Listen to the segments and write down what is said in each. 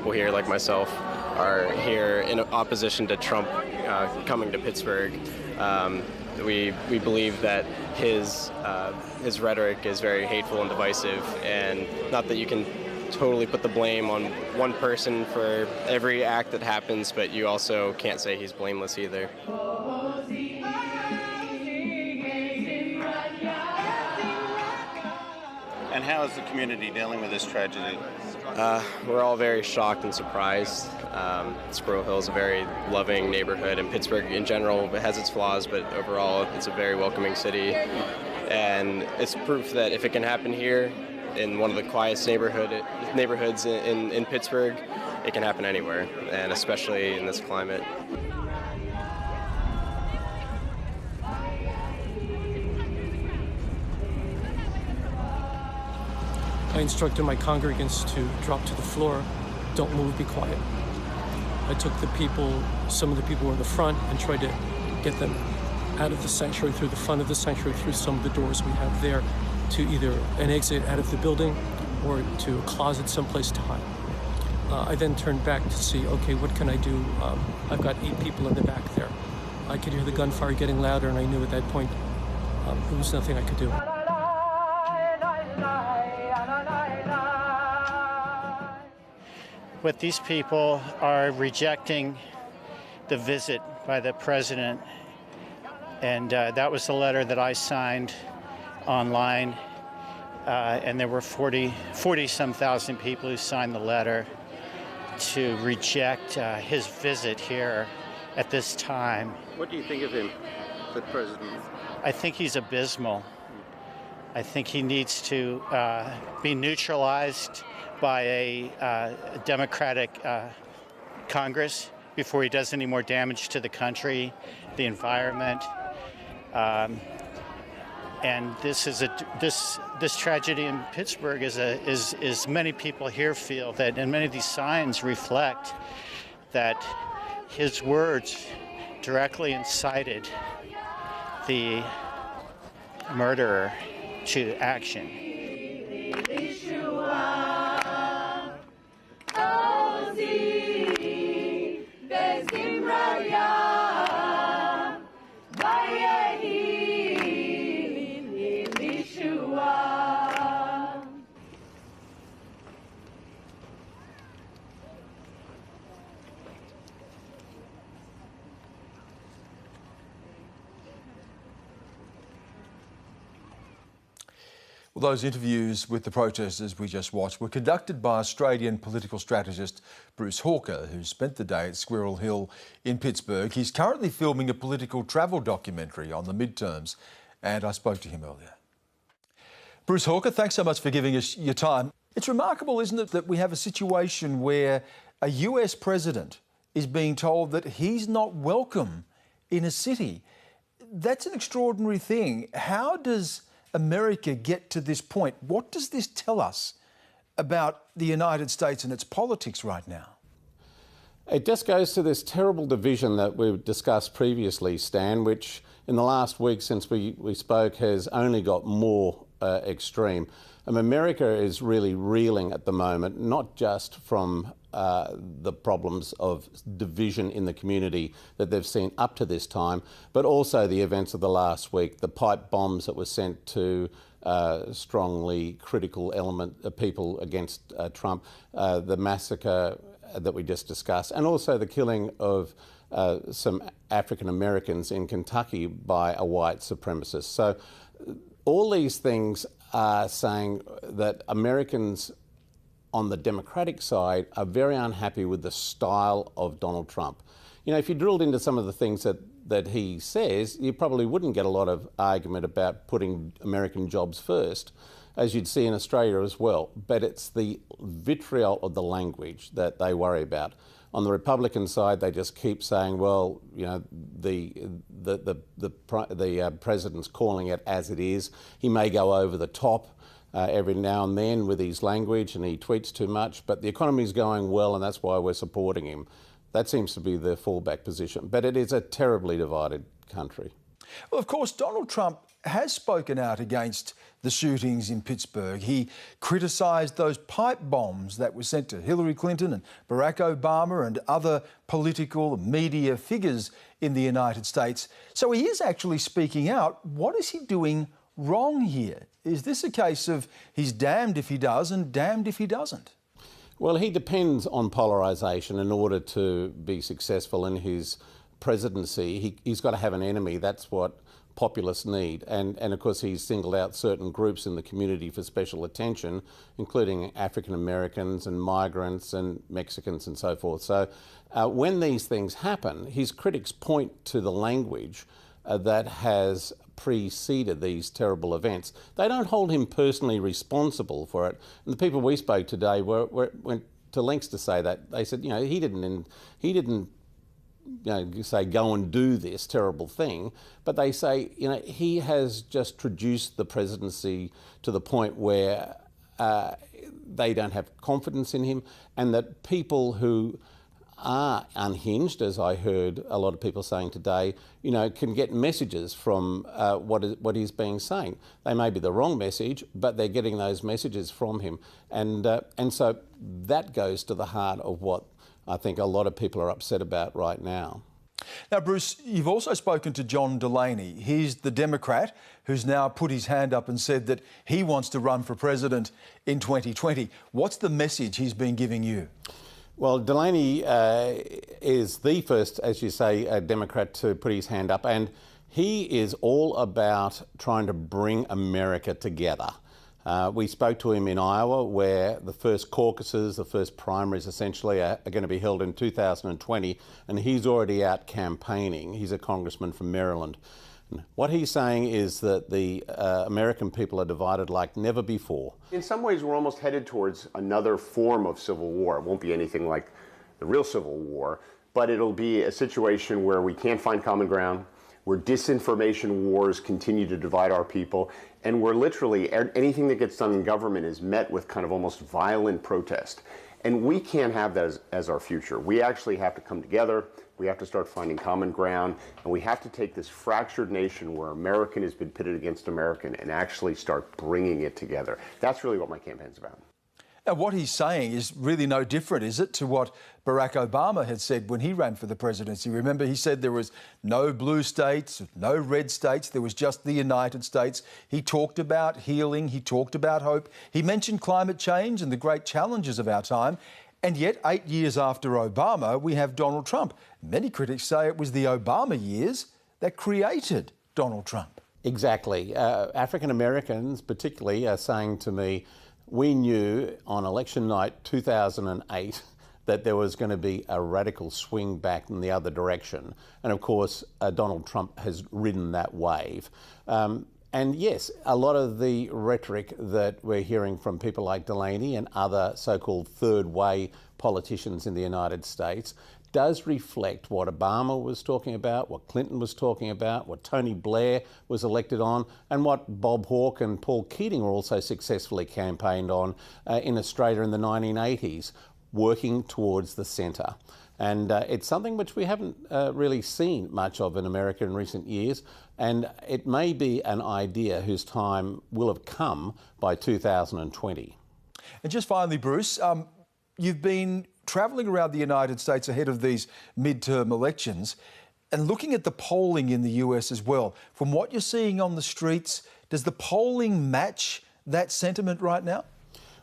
people here, like myself, are here in opposition to Trump coming to Pittsburgh. We believe that his rhetoric is very hateful and divisive, and not that you can totally put the blame on one person for every act that happens, but you also can't say he's blameless either. And how is the community dealing with this tragedy? We're all very shocked and surprised. Squirrel Hill is a very loving neighborhood, and Pittsburgh in general has its flaws, but overall it's a very welcoming city. And it's proof that if it can happen here, in one of the quietest neighborhoods in Pittsburgh, it can happen anywhere, and especially in this climate. I instructed my congregants to drop to the floor, don't move, be quiet. I took some of the people who were in the front, and tried to get them out of the sanctuary, through the front of the sanctuary, through some of the doors we have there, to either an exit out of the building or to a closet someplace to hide. I then turned back to see, okay, what can I do? I've got 8 people in the back there. I could hear the gunfire getting louder, and I knew at that point there was nothing I could do. But these people are rejecting the visit by the president, and that was the letter that I signed online, and there were 40-some thousand people who signed the letter to reject his visit here at this time. What do you think of him, the president? I think he's abysmal. I think he needs to be neutralized by a Democratic Congress before he does any more damage to the country, the environment. And this tragedy in Pittsburgh is many people here feel that, and many of these signs reflect that his words directly incited the murderer to action. Well, those interviews with the protesters we just watched were conducted by Australian political strategist Bruce Hawker, who spent the day at Squirrel Hill in Pittsburgh. He's currently filming a political travel documentary on the midterms, and I spoke to him earlier. Bruce Hawker, thanks so much for giving us your time. It's remarkable, isn't it, that we have a situation where a US president is being told that he's not welcome in a city. That's an extraordinary thing. How does America get to this point? What does this tell us about the United States and its politics right now? It just goes to this terrible division that we've discussed previously, Stan, which in the last week since we spoke has only got more extreme. America is really reeling at the moment, not just from the problems of division in the community that they've seen up to this time, but also the events of the last week, the pipe bombs that were sent to strongly critical people against Trump, the massacre that we just discussed, and also the killing of some African Americans in Kentucky by a white supremacist. So all these things are saying that Americans on the Democratic side are very unhappy with the style of Donald Trump. You know, if you drilled into some of the things that he says, you probably wouldn't get a lot of argument about putting American jobs first, as you'd see in Australia as well. But it's the vitriol of the language that they worry about. On the Republican side, they just keep saying, well, you know, the president's calling it as it is. He may go over the top every now and then with his language, and he tweets too much, but the economy's going well and that's why we're supporting him. That seems to be the fallback position, but it is a terribly divided country. Well, of course, Donald Trump has spoken out against the shootings in Pittsburgh. He criticised those pipe bombs that were sent to Hillary Clinton and Barack Obama and other political media figures in the United States. So he is actually speaking out. What is he doing wrong here? Is this a case of he's damned if he does and damned if he doesn't? Well, he depends on polarisation in order to be successful in his presidency. He's got to have an enemy. That's what populists need. And of course, he's singled out certain groups in the community for special attention, including African Americans and migrants and Mexicans and so forth. So when these things happen, his critics point to the language that has preceded these terrible events. They don't hold him personally responsible for it. And the people we spoke today went to lengths to say that. They said, he didn't say go and do this terrible thing, but they say, he has just traduced the presidency to the point where they don't have confidence in him, and that people who are unhinged, as I heard a lot of people saying today, can get messages from what he's being saying. They may be the wrong message, but they're getting those messages from him. And so that goes to the heart of what I think a lot of people are upset about right now. Now, Bruce, you've also spoken to John Delaney. He's the Democrat who's now put his hand up and said that he wants to run for president in 2020. What's the message he's been giving you? Well, Delaney is the first, as you say, Democrat to put his hand up, and he is all about trying to bring America together. We spoke to him in Iowa, where the first caucuses, the first primaries essentially are going to be held in 2020, and he's already out campaigning. He's a congressman from Maryland. What he's saying is that the American people are divided like never before. In some ways, we're almost headed towards another form of civil war. It won't be anything like the real Civil War, but it'll be a situation where we can't find common ground, where disinformation wars continue to divide our people, and where literally anything that gets done in government is met with kind of almost violent protest. And we can't have that as our future. We actually have to come together. We have to start finding common ground, and we have to take this fractured nation where American has been pitted against American and actually start bringing it together. That's really what my campaign's about. Now, what he's saying is really no different, is it, to what Barack Obama had said when he ran for the presidency? Remember, he said there was no blue states, no red states, there was just the United States. He talked about healing, he talked about hope. He mentioned climate change and the great challenges of our time. And yet, 8 years after Obama, we have Donald Trump. Many critics say it was the Obama years that created Donald Trump. Exactly. African Americans particularly are saying to me, we knew on election night 2008 that there was going to be a radical swing back in the other direction. And of course, Donald Trump has ridden that wave. And yes, a lot of the rhetoric that we're hearing from people like Delaney and other so-called third way politicians in the United States does reflect what Obama was talking about, what Clinton was talking about, what Tony Blair was elected on, and what Bob Hawke and Paul Keating were also successfully campaigned on in Australia in the 1980s, working towards the centre. And it's something which we haven't really seen much of in America in recent years, and it may be an idea whose time will have come by 2020. And just finally, Bruce, you've been travelling around the United States ahead of these midterm elections and looking at the polling in the US as well. From what you're seeing on the streets, does the polling match that sentiment right now?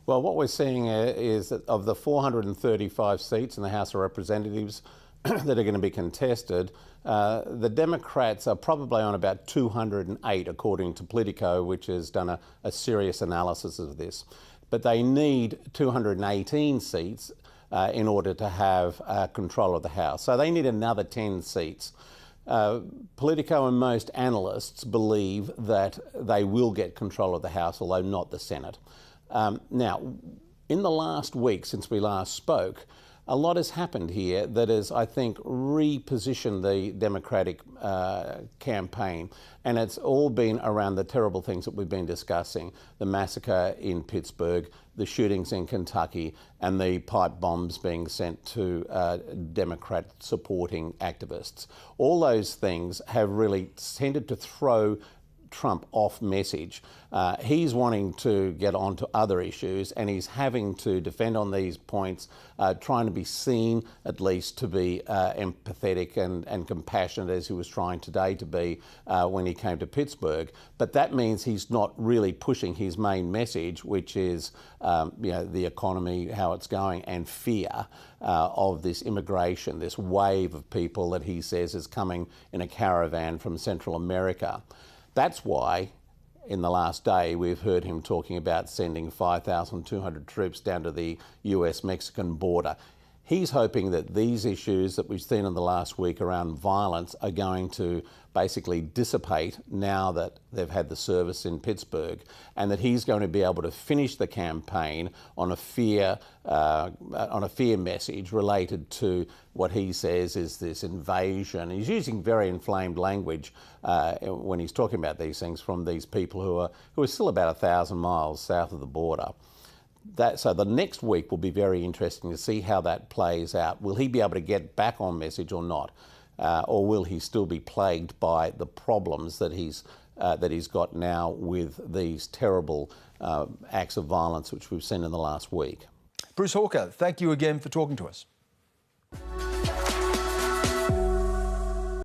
Well, what we're seeing is that of the 435 seats in the House of Representatives that are going to be contested, the Democrats are probably on about 208, according to Politico, which has done a serious analysis of this. But they need 218 seats in order to have control of the House. So they need another 10 seats. Politico and most analysts believe that they will get control of the House, although not the Senate. Now, in the last week since we last spoke, a lot has happened here that has, I think, repositioned the Democratic campaign, and it's all been around the terrible things that we've been discussing: the massacre in Pittsburgh, the shootings in Kentucky, and the pipe bombs being sent to Democrat-supporting activists. All those things have really tended to throw Trump off message. He's wanting to get on to other issues, and he's having to defend on these points, trying to be seen at least to be empathetic and compassionate, as he was trying today to be when he came to Pittsburgh. But that means he's not really pushing his main message, which is the economy, how it's going, and fear of this immigration, this wave of people that he says is coming in a caravan from Central America. That's why in the last day we've heard him talking about sending 5,200 troops down to the US-Mexican border. He's hoping that these issues that we've seen in the last week around violence are going to basically dissipate now that they've had the service in Pittsburgh, and that he's going to be able to finish the campaign on a fear message related to what he says is this invasion. He's using very inflamed language when he's talking about these things from these people who are still about 1,000 miles south of the border. So the next week will be very interesting to see how that plays out. Will he be able to get back on message or not? Or will he still be plagued by the problems that he's got now with these terrible acts of violence which we've seen in the last week? Bruce Hawker, thank you again for talking to us.